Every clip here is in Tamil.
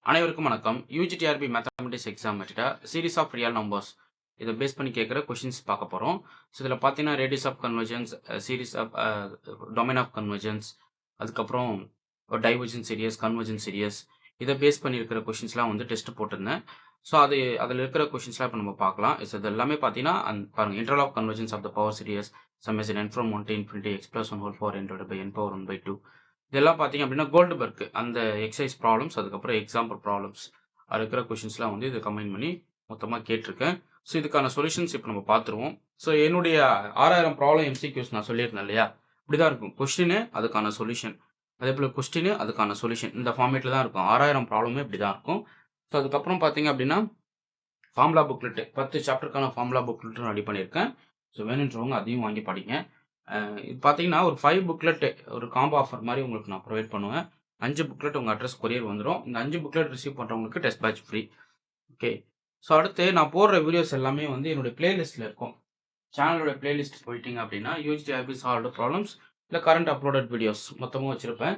அனைவருக்கும் வணக்கம். யூஜிடிஆர்பி மேத்தமெட்டிக்ஸ் எக்ஸாம் வச்சுட்டா சீரிஸ் ஆஃப் ரியல் நம்பர்ஸ் இதை பேஸ் பண்ணி கேட்குற கொஷின்ஸ் பார்க்க போகிறோம். ஸோ இதில் பார்த்தீங்கன்னா radius of convergence, series of domain of convergence, அதுக்கப்புறம் டைவர்ஜென்ஸ் சீரியஸ், கன்வர்ஜென்ஸ் சீரியஸ், இதை பேஸ் பண்ணி இருக்கிற கொஷின்ஸ்லாம் வந்து டெஸ்ட் போட்டிருந்தேன். ஸோ அதில் இருக்கிற கொஷின்ஸ்லாம் இப்போ நம்ம பார்க்கலாம். ஸோ இது எல்லாமே பார்த்தீங்கன்னா பாருங்கள், interval of convergence of the power series summation n from 1 to infinity x plus 1 whole power n divided by n power 1 by 2. இதெல்லாம் பார்த்தீங்க அப்படின்னா கோல்ட்பர்க் அந்த எக்ஸசைஸ் ப்ராப்ளம்ஸ், அதுக்கப்புறம் எக்ஸாம்பிள் ப்ராப்ளம்ஸ் அது இருக்கிற கொஷின்ஸ்லாம் வந்து இதை கம்பைன் பண்ணி மொத்தமாக கேட்டிருக்கேன். ஸோ இதுக்கான சொல்யூஷன்ஸ் இப்போ நம்ம பார்த்துருவோம். ஸோ என்னுடைய 6000 ப்ராப்ளம் எம்சிக்யூஸ் நான் சொல்லியிருந்தேன் இல்லையா, இப்படி தான் இருக்கும். கொஸ்டின் அதுக்கான சொல்யூஷன், அதே போல் கொஸ்டின் அதுக்கான சொல்யூஷன், இந்த ஃபார்மேட்டில் தான் இருக்கும். 6000 ப்ராப்ளமே இப்படி தான் இருக்கும். ஸோ அதுக்கப்புறம் பார்த்தீங்க அப்படின்னா ஃபார்முலா புக்லெட்டு 10 சாப்டருக்கான ஃபார்முலா புக்லெட்டும் ரெடி பண்ணியிருக்கேன். ஸோ வேணுன்றவங்க அதையும் வாங்கி படிங்க. இது பார்த்தீங்கன்னா ஒரு 5 புக்லெட் ஒரு காம்போ ஆஃபர் மாதிரி உங்களுக்கு நான் ப்ரொவைட் பண்ணுவேன். 5 புக்லெட் உங்கள் அட்ரஸ் கொரியர் வந்துடும். இந்த 5 புக்லெட் ரிசீவ் பண்ணுறவங்களுக்கு test batch free. Okay, so அடுத்து நான் போடுற வீடியோஸ் எல்லாமே வந்து என்னுடைய பிளேலிஸ்ட்டில் இருக்கும். சேனலோட பிளேலிஸ்ட் போயிட்டீங்க அப்படின்னா யூஜிடிஆர்பி சால்வ்டு ப்ராப்ளம்ஸ் இல்லை கரண்ட் அப்லோடட் வீடியோஸ் மொத்தமாக வச்சுருப்பேன்.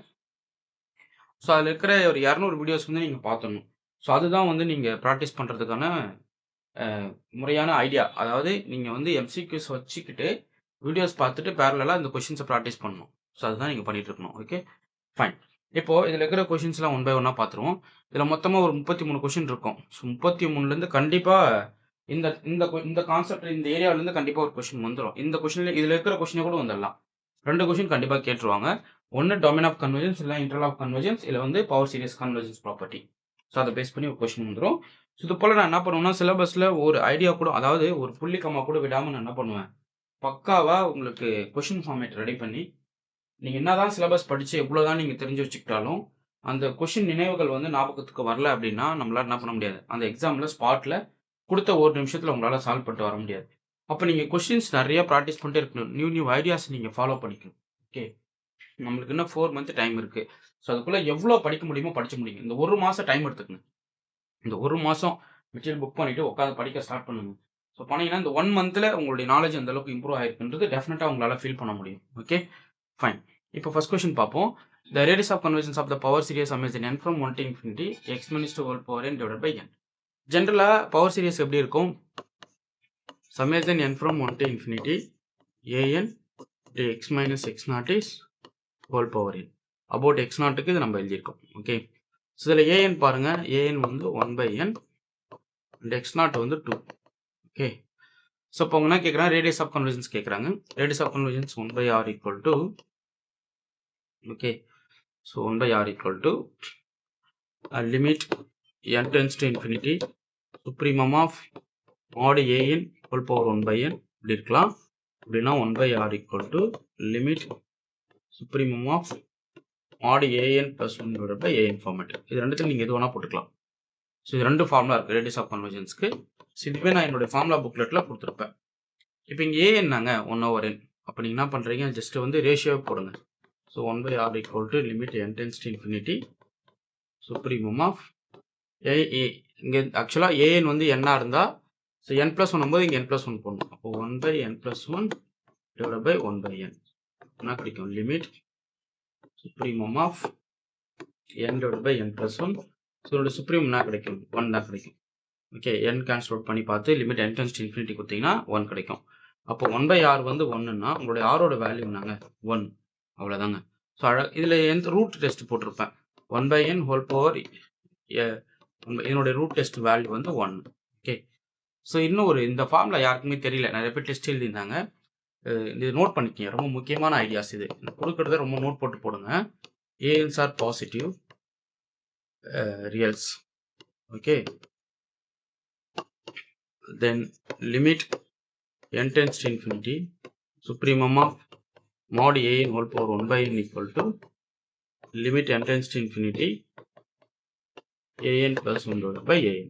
ஸோ அதில் இருக்கிற ஒரு 200 வீடியோஸ் வந்து நீங்கள் பார்த்துடணும். ஸோ அதுதான் வந்து நீங்கள் ப்ராக்டிஸ் பண்ணுறதுக்கான முறையான ஐடியா. அதாவது நீங்கள் வந்து எம்சிக்யூஸ் வச்சுக்கிட்டு வீடியோஸ் பார்த்துட்டு பேரலாக இந்த கொஷின்ஸை ப்ராக்டிஸ் பண்ணணும். ஸோ அதுதான் நீங்கள் பண்ணிட்டு இருக்கணும். Okay, fine. இப்போது இதில் இருக்கிற கொஷின்ஸ்லாம் ஒன் பை ஒன்னாக பார்த்துருவோம். இதில் மொத்தமாக ஒரு 33 கொஷின் இருக்கும். ஸோ 33லேருந்து கண்டிப்பாக இந்த இந்த இந்த கான்செப்ட் இந்த ஏரியாவிலேருந்து கண்டிப்பாக ஒரு கொஷின் வந்துடும். இந்த கொஷினில் இதில் இருக்கிற கொஷினை கூட வந்துடலாம். 2 கொஷின் கண்டிப்பாக கேட்டுருவாங்க. ஒன்று டொமைன் ஆஃப் கன்வர்ஜென்ஸ், இல்லை இன்டர்வல் ஆஃப் கன்வர்ஜென்ஸ், இல்லை வந்து power series convergence property. So அதை பேஸ் பண்ணி ஒரு கொஷின் வந்துடும். ஸோ இது போல் நான் என்ன பண்ணுவேன்னா சிலபஸில் ஒரு ஐடியா கூட, அதாவது ஒரு புள்ளிக்கம்மா கூட விடாமல் நான் என்ன பண்ணுவேன், பக்காவாக உங்களுக்கு கொஷின் ஃபார்மேட் ரெடி பண்ணி நீங்கள் என்ன தான் சிலபஸ் படித்து எவ்வளோ தான் நீங்கள் தெரிஞ்சு வச்சுக்கிட்டாலும் அந்த கொஷின் நினைவுகள் வந்து ஞாபகத்துக்கு வரல அப்படின்னா நம்மளால் என்ன பண்ண முடியாது, அந்த எக்ஸாமில் ஸ்பாட்டில் கொடுத்த ஒரு நிமிஷத்தில் உங்களால் சால்வ் பண்ணிட்டு வர முடியாது. அப்போ நீங்கள் கொஷின்ஸ் நிறைய ப்ராக்டிஸ் பண்ணிட்டே இருக்கணும். நியூ ஐடியாஸ் நீங்கள் ஃபாலோ பண்ணிக்கணும். ஓகே, நம்மளுக்கு இன்னும் 4 மந்த் டைம் இருக்குது. ஸோ அதுக்குள்ளே எவ்வளோ படிக்க முடியுமோ படிக்க முடியும். இந்த ஒரு மாதம் டைம் எடுத்துக்கணும். இந்த ஒரு மாதம் மெட்டீரியல் புக் பண்ணிவிட்டு உட்காந்து படிக்க ஸ்டார்ட் பண்ணுங்க. ஸோ பண்ணிங்கன்னா இந்த 1 மந்தில் உங்களுடைய நாலேஜ் அந்த அளவுக்கு இம்ப்ரூவ் ஆயிருக்குன்றது டெஃபினட்டாக உங்களால் ஃபீல் பண்ண முடியும். Okay, fine. இப்போ ஃபர்ஸ்ட் கொஸ்டின் பார்ப்போம். The radius of convergence of the power series summation n from 1 to infinity x minus to whole power n divided by n. ஜென்ரலாக பவர் சீரியஸ் எப்படி இருக்கும்? Summation n from 1 to infinity an to x minus x naught is whole power n. About x நாட்டுக்கு இது நம்ம எழுதியிருக்கோம். ஓகே, ஸோ இதில் an பாருங்கள், an வந்து 1 by n and x naught வந்து 2. ஓகே, ஸோ இப்போ அவங்க என்ன கேட்குறாங்க, ரேடியஸ் ஆஃப் கன்வர்ஜென்ஸ் கேட்குறாங்க. Radius of convergence 1 by r equal to, okay, so 1 by r equal to limit n tends to infinity supremum of mod an whole power 1 by n இப்படி இருக்கலாம். அப்படின்னா 1 by r equal to limit supremum of mod an plus 1 divided by an format. இது ரெண்டுத்துக்கு நீங்கள் எது வேணால் போட்டுக்கலாம். ஸோ இது 2 ஃபார்முலா இருக்குது ரேடியஸ் ஆஃப் கன்வர்ஜென்ஸ்க்கு. ஸோ இதுவே நான் என்னுடைய ஃபார்முலா புக்லெட்டில் கொடுத்துருப்பேன். இப்போ இங்கே ஏ என்னங்க 1/n. அப்போ நீங்கள் என்ன பண்ணுறீங்க, ஜஸ்ட் வந்து ரேஷியோவை போடுங்க. So 1 by r equal to limit n tends to infinity supremum of a. இங்கே ஆக்சுவலாக an வந்து n இருந்தால், ஸோ n plus 1 போது இங்கே n plus 1 போடணும். அப்போ 1 by n plus 1 divided by 1 by n என்ன கிடைக்கும், limit supremum of n divided by n plus 1. So இதோட சுப்ரீம் என்ன கிடைக்கும், 1 தான் கிடைக்கும். ஓகே, n கேன்சல் அவுட் பண்ணி பார்த்து limit n tends to infinity கொடுத்தீங்கன்னா 1 கிடைக்கும். அப்போ 1 by r வந்து 1ன்னா உங்களுடைய ஆரோட வேல்யூ என்னங்க 1, அவ்வளோதாங்க. ஸோ இதில் எந்த ரூட் டெஸ்ட் போட்டிருப்பேன், 1 by n ஹோல் பவர், இதனுடைய ரூட் டெஸ்ட் வேல்யூ வந்து 1. ஓகே, ஸோ இன்னும் இந்த ஃபார்முலா யாருக்குமே தெரியல, நிறைய பேர் டெஸ்ட் எழுதியிருந்தாங்க. இது நோட் பண்ணிக்கிங்க, ரொம்ப முக்கியமான ஐடியாஸ் இது. கொடுக்குறத ரொம்ப நோட் போட்டு போடுங்க. ans are positive reals. Okay, then limit n tends to infinity supremum of mod an whole power 1 by n equal to limit n tends to infinity an plus 1 divided by an.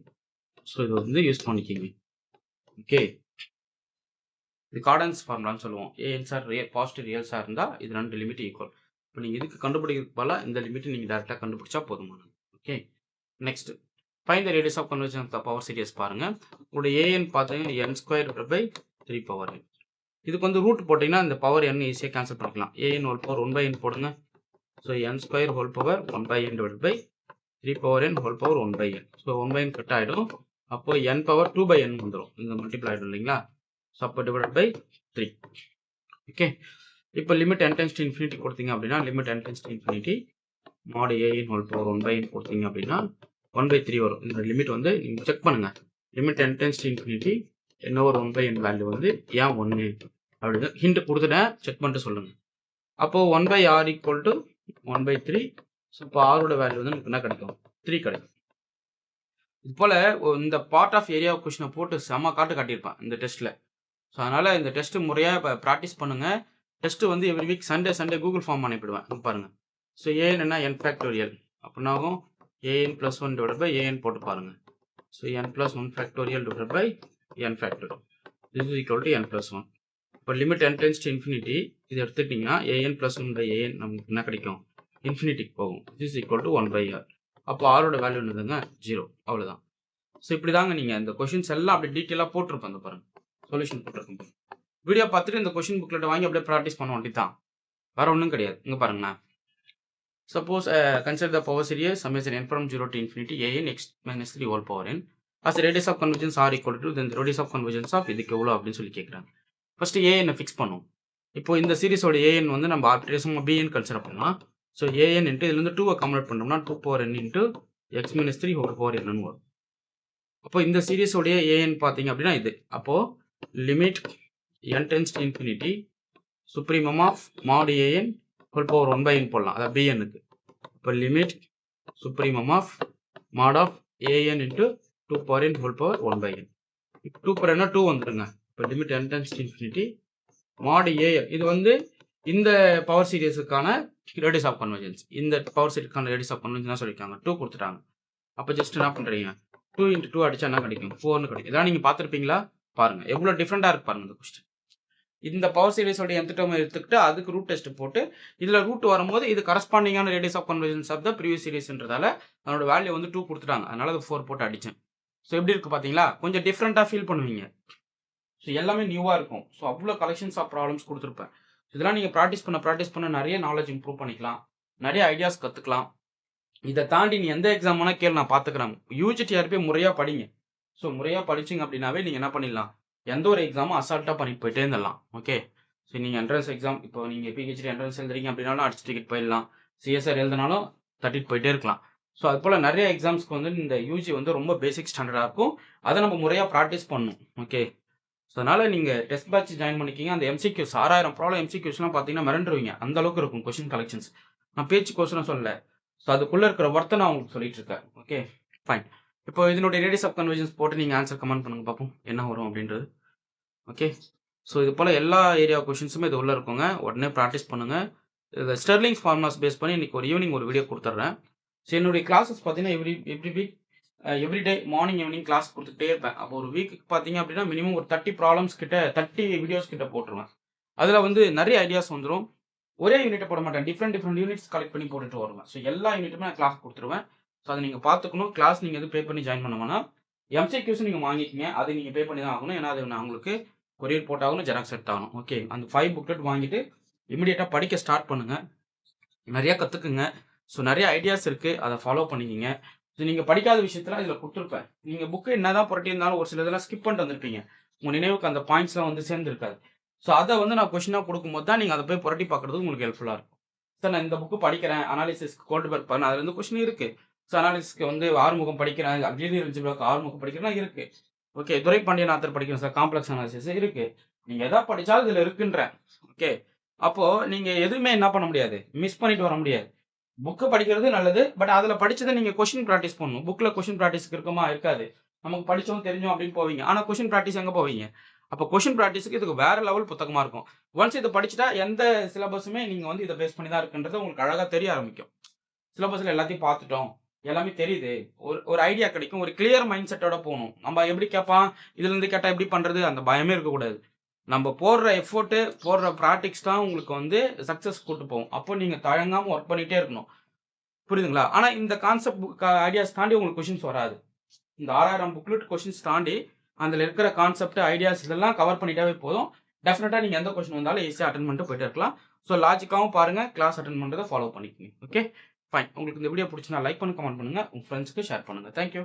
So இது வந்து யூஸ் பண்ணிக்கிங்க. ஓகே, இது கார்டன்ஸ் ஃபார்முலான்னு சொல்லுவோம். ans ஆர் பாசிட்டிவ் ரியல்ஸாக இருந்தால் இது 2 லிமிட் ஈக்குவல். இப்போ நீங்கள் இதுக்கு கண்டுபிடிக்கிறதுக்கு பதிலாக இந்த லிமிட்டை நீங்கள் டேரெக்டாக கண்டுபிடிச்சா போதுமானது. Okay, next find the radius of convergence of the power series பாருங்கள். உங்களுடைய an பார்த்தீங்கன்னா n square divided by 3 power n. இதுக்கு வந்து ரூட் போட்டிங்கன்னா இந்த பவர் n ஈஸியாக கேன்சல் பண்ணிக்கலாம். an whole power 1 by n போடுங்க. ஸோ n square whole power 1 by n divided by 3 power n whole power 1 by n. So 1 by n cut ஆகிடும். அப்போ n பவர் 2 பை n வந்துடும். இந்த மல்டிபிள் ஆகிடும் இல்லைங்களா? ஸோ அப்போ டிவைட் பை 3. ஓகே, இப்போ limit n tends to infinity கொடுத்தீங்க அப்படின்னா limit n tends to infinity mod a n whole power 1 by n கொடுத்தீங்க அப்படின்னா 1 பை 3 வரும். இந்த லிமிட் வந்து நீங்கள் செக் பண்ணுங்க. Limit n tends to infinity n over 1 by n value வந்து ஏன் 1 அப்படின்னு ஹிண்ட் கொடுத்துட்டேன், செக் பண்ணிட்டு சொல்லுங்க. அப்போ 1 by r equal to 1 by 3. So இப்போ ஆரோட வேல்யூ வந்து நமக்கு என்ன கிடைக்கும்? 3 கிடைக்கும். இது போல் இந்த பார்ட் ஆஃப் ஏரியா கொஷினை போட்டு செம்ம காட்டியிருப்பேன் இந்த டெஸ்ட்டில். ஸோ அதனால் இந்த டெஸ்ட்டு முறையாக இப்போ ப்ராக்டிஸ் பண்ணுங்கள். டெஸ்ட்டு வந்து every week Sunday Google form அனுப்பிடுவேன் பாருங்கள். ஸோ ஏன் என்ன n ஃபேக்டோரியல் அப்படின்னாகும் an + 1 டிவைட் பை an போட்டு பாருங்கள். So n + 1 factorial divide by n factorial this is equal to n + 1. இப்போ limit n tends to infinity இது எடுத்துக்கிட்டிங்கன்னா an + 1 பை an நமக்கு என்ன கிடைக்கும்? இன்ஃபினிட்டிக்கு போகும். this is equal to 1 by r. அப்போ ஆரோட வேல்யூ என்னதுங்க? 0. அவ்வளோதான். ஸோ இப்படி தாங்க நீங்கள் இந்த கொஷின்ஸ் எல்லாம் அப்படி டீட்டெயிலாக போட்டிருப்பேன். பாருங்கள், சொல்யூஷன் போட்டிருக்கேன். வீடியோ பார்த்துட்டு இந்த கொஷின் புக்லெட் வாங்கி அப்படியே ப்ராக்டிஸ் பண்ண வேண்டி தான், வேறு ஒன்றும் கிடையாது. இங்கே பாருங்கண்ணா, suppose consider the power series summation n from 0 to infinity an x minus 3 whole power n as the radius of convergence r equal to then the radius of convergence of இதுக்கு எவ்வளோ அப்படின்னு சொல்லி கேட்குறாங்க. ஃபஸ்ட்டு an ஃபிக்ஸ் பண்ணும். இப்போ இந்த சீரிஸோட an வந்து நம்ம ஆர்பிட்ரேஷன் bn கன்சிடர் பண்ணலாம். ஸோ an இன்ட்டு இதுலேருந்து 2 கன்வெர்ட் பண்ணோம்னா 2 power n into x minus 3 whole power n வரும். அப்போ இந்த சீரிஸோடைய an பார்த்தீங்க அப்படின்னா இது. அப்போது limit n tends to infinity supremum of mod an whole power 1 by n போடலாம், அதாவது bnக்கு. இப்போ limit supremum of mod of an into 2 power n whole power 1 by n. 2 power n 2 வந்துடுங்க. இப்போ limit n tends to infinity mod an இது வந்து இந்த பவர் சீரிஸுக்கான ரேடியஸ் ஆஃப் கன்வர்ஜென்ஸ். இந்த பவர் சீரிஸ்க்கான ரேடியஸ் ஆஃப் கன்வர்ஜென்ஸ் சொல்லியிருக்காங்க. 2 கொடுத்துட்டாங்க. அப்போ ஜஸ்ட் என்ன பண்ணுறீங்க? 2 × 2 அடிச்சா என்ன கிடைக்கும்? 4ன்னு கிடைக்கும். இதெல்லாம் நீங்கள் பார்த்துருப்பீங்களா? பாருங்கள் எவ்வளோ டிஃப்ரெண்ட்டாக இருக்கு பாருங்கள் இந்த கொஸ்டின். இந்த பவர் சீரிஸோட nth டேர்ம் எடுத்துக்கிட்டு அதுக்கு ரூட் டெஸ்ட் போட்டு இதில் ரூட் வரும்போது இது கரஸ்பாண்டிங்கான radius of convergence of the previous சீரிஸ்ன்றதால அதனோட வேல்யூ வந்து 2 கொடுத்துட்டாங்க. அதனால அது 4 போட்டு அடித்தேன். ஸோ எப்படி இருக்குது பார்த்தீங்களா? கொஞ்சம் டிஃப்ரெண்ட்டாக ஃபீல் பண்ணுவீங்க. ஸோ எல்லாமே நியூவாக இருக்கும். ஸோ அவ்வளோ கலெக்ஷன்ஸ் ஆஃப் ப்ராப்ளம்ஸ் கொடுத்துருப்பேன். இதெல்லாம் நீங்கள் ப்ராக்டிஸ் பண்ண நிறைய நாலேஜ் இம்ப்ரூவ் பண்ணிக்கலாம், நிறைய ஐடியாஸ் கற்றுக்கலாம். இதை தாண்டி நீ எந்த எக்ஸாம் வேணால் கேள்வி நான் பார்த்துக்கிறேன். UGTRP முறையாக படிங்க. ஸோ முறையாக படிச்சிங்க அப்படின்னாவே நீங்கள் என்ன பண்ணிடலாம், எந்த ஒரு எக்ஸாமும் அசால்ட்டாக பண்ணிட்டு போயிட்டே இருந்துடலாம். ஓகே, ஸோ நீங்கள் என்ட்ரன்ஸ் எக்ஸாம் இப்போ நீங்கள் PhD என்ட்ரன்ஸ் எழுதுறீங்க அப்படின்னாலும் அடிச்சு டிக்கெட் போயிடலாம். CSR எழுதினாலும் தட்டிட்டு போயிட்டே இருக்கலாம். ஸோ அது போல் நிறைய எக்ஸாம்ஸ்க்கு வந்து இந்த UG வந்து ரொம்ப பேசிக் ஸ்டாண்டர்டாக இருக்கும். அதை நம்ம முறையாக ப்ராக்டிஸ் பண்ணணும். ஓகே, ஸோ அதனால் நீங்கள் டெஸ்ட் பேட்ச் ஜாயின் பண்ணிக்கிங்க. அந்த MCQs 6000 ப்ராப்ளம் MCQஸ்லாம் பார்த்தீங்கன்னா மிரண்டுருவீங்க. அந்த அளவுக்கு இருக்கும் கொஷின் கலெக்ஷன்ஸ். நான் பேச்சு கொஸ்டினும் சொல்லலை. ஸோ அதுக்குள்ளே இருக்கிற ஒர்த்தை நான் உங்களுக்கு சொல்லிட்டு இருக்கேன். Okay fine. இப்போ இதனுடைய ரேடியஸ் ஆஃப் கன்வர்ஜென்ஸ் போட்டு நீங்கள் ஆன்சர் கமெண்ட் பண்ணுங்கள் பார்ப்போம் என்ன வரும் அப்படின்றது. ஓகே, ஸோ இது போல் எல்லா ஏரியா கொஷின்ஸுமே இது உள்ளே இருக்குங்க. உடனே ப்ராக்டிஸ் பண்ணுங்கள். இதை ஸ்டெர்லிங்ஸ் ஃபார்முலாஸ் பேஸ் பண்ணி இன்றைக்கி ஒரு ஈவினிங் ஒரு வீடியோ கொடுத்துட்றேன். ஸோ என்னுடைய கிளாஸஸ் பார்த்தீங்கன்னா every week everyday morning evening class கொடுத்துட்டே இருப்பேன். அப்போ ஒரு வீக்கு பார்த்தீங்க அப்படின்னா மினிமம் ஒரு 30 ப்ராப்ளம்ஸ் கிட்ட 30 வீடியோஸ் கிட்ட போட்டுருவேன். அதில் வந்து நிறைய ஐடியாஸ் வந்துடும். ஒரே யூனிட்டை போட மாட்டேன், டிஃப்ரெண்ட் யூனிட்ஸ் கலெக்ட் பண்ணி போட்டுட்டு வருவேன். ஸோ எல்லா யூனிட்டுமே நான் கிளாஸ் கொடுத்துருவேன். ஸோ அதை நீங்கள் பார்த்துக்கணும். கிளாஸ் நீங்கள் எதுவும் பே பண்ணி ஜாயின் பண்ணுவோன்னா MCQs நீங்கள் வாங்கிக்கிங்க. அதை நீங்கள் பே பண்ணி தான் ஆகணும். ஏன்னா அது நான் உங்களுக்கு கொரியர் போட்டாகணும், ஜெராக்ஸ் எடுத்தாகணும். ஓகே, அந்த 5 புக்லெட் வாங்கிட்டு இமீடியட்டாக படிக்க ஸ்டார்ட் பண்ணுங்கள். நிறையா கற்றுக்குங்க. ஸோ நிறைய ஐடியாஸ் இருக்குது, அதை ஃபாலோ பண்ணிக்கிங்க. ஸோ நீங்கள் படிக்காத விஷயத்தில் இதில் கொடுத்துருப்பேன். நீங்கள் புக்கு என்ன தான் புரட்டியிருந்தாலும் ஒரு சில இதெல்லாம் ஸ்கிப் பண்ணிட்டு வந்திருப்பீங்க. உங்கள் நினைவுக்கு அந்த பாயிண்ட்ஸ்லாம் வந்து சேர்ந்துருக்காது. ஸோ அதை வந்து நான் கொஷினாக கொடுக்கும்போது தான் நீங்கள் அதை போய் புரட்டி பார்க்குறது உங்களுக்கு ஹெல்ப்ஃபுல்லாக இருக்கும். சார் நான் இந்த புக்கு படிக்கிறேன், அனாலிசிஸ்க்கு கோல்டுபர்க் பண்ண அதில் இருந்து கொஷின் இருக்குது. ஸோ அனாலிசிஸ்க்கு வந்து ஆறுமுகம் படிக்கிறேன், அக்லினி ரிஞ்சிபிளாக் ஆறுமுகம் படிக்கிறேன்னா இருக்குது. ஓகே, துரை பாண்டியன் ஆத்தர் படிக்கிறேன் சார், காம்ப்ளெக்ஸ் அனாலிசிஸ் இருக்குது. நீங்கள் எதாவது படித்தாலும் இதில் இருக்குன்றேன். ஓகே, அப்போது நீங்கள் எதுவுமே என்ன பண்ண முடியாது, மிஸ் பண்ணிட்டு வர முடியாது. புக்கு படிக்கிறது நல்லது, பட் அதில் படித்ததை நீங்கள் கொஷின் ப்ராக்டிஸ் பண்ணணும். புக்கில் கொஷின் ப்ராக்டிஸ்க்கு இருக்குமா? இருக்காது. நமக்கு படித்தோம் தெரிஞ்சோம் அப்படின்னு போவீங்க. ஆனால் கொஷின் ப்ராக்டிஸ் எங்கே போவீங்க? அப்போ கொஷின் ப்ராக்டிஸுக்கு இதுக்கு வேறு லெவல் புத்தகமாக இருக்கும். ஒன்ஸ் இதை படிச்சுட்டா எந்த சிலபஸுமே நீங்கள் வந்து இதை பேஸ் பண்ணி தான் இருக்குன்றது உங்களுக்கு அழகாக தெரிய ஆரம்பிக்கும். சிலபஸில் எல்லாத்தையும் பார்த்துட்டோம், எல்லாமே தெரியுது, ஒரு ஐடியா கிடைக்கும். ஒரு கிளியர் மைண்ட் செட்டோட போகணும். நம்ம எப்படி கேட்பான், இதுலேருந்து கேட்டால் எப்படி பண்ணுறது, அந்த பயமே இருக்கக்கூடாது. நம்ம போடுற எஃபோர்ட்டு, போடுற ப்ராக்டிக்ஸ் தான் உங்களுக்கு வந்து சக்ஸஸ் கூட்டு போகும். அப்போ நீங்கள் தயங்காமல் ஒர்க் பண்ணிகிட்டே இருக்கணும். புரியுதுங்களா? ஆனால் இந்த கான்செப்ட் ஐடியாஸ் தாண்டி உங்களுக்கு கொஷின்ஸ் வராது. இந்த 6000 புக்லெட் கொஷின்ஸ் தாண்டி அதில் இருக்கிற கான்செப்ட் ஐடியாஸ் இதெல்லாம் கவர் பண்ணிட்டாவே போதும். டெஃபினட்டாக நீங்கள் எந்த கொஷின் வந்தாலும் ஈஸியாக அட்டன் பண்ணிட்டு போயிட்டு இருக்கலாம். ஸோ லாஜிக்காகவும் பாருங்கள், கிளாஸ் அட்டன் பண்ணுறதை ஃபாலோ பண்ணிக்கோங்க. Okay fine. உங்களுக்கு இந்த வீடியோ புடிச்சுருந்தா லைக் பண்ணுங்க, கமெண்ட் பண்ணுங்க. உங்க ஃப்ரெண்ட்ஸ்க்கு ஷேர் பண்ணுங்க. Thank you.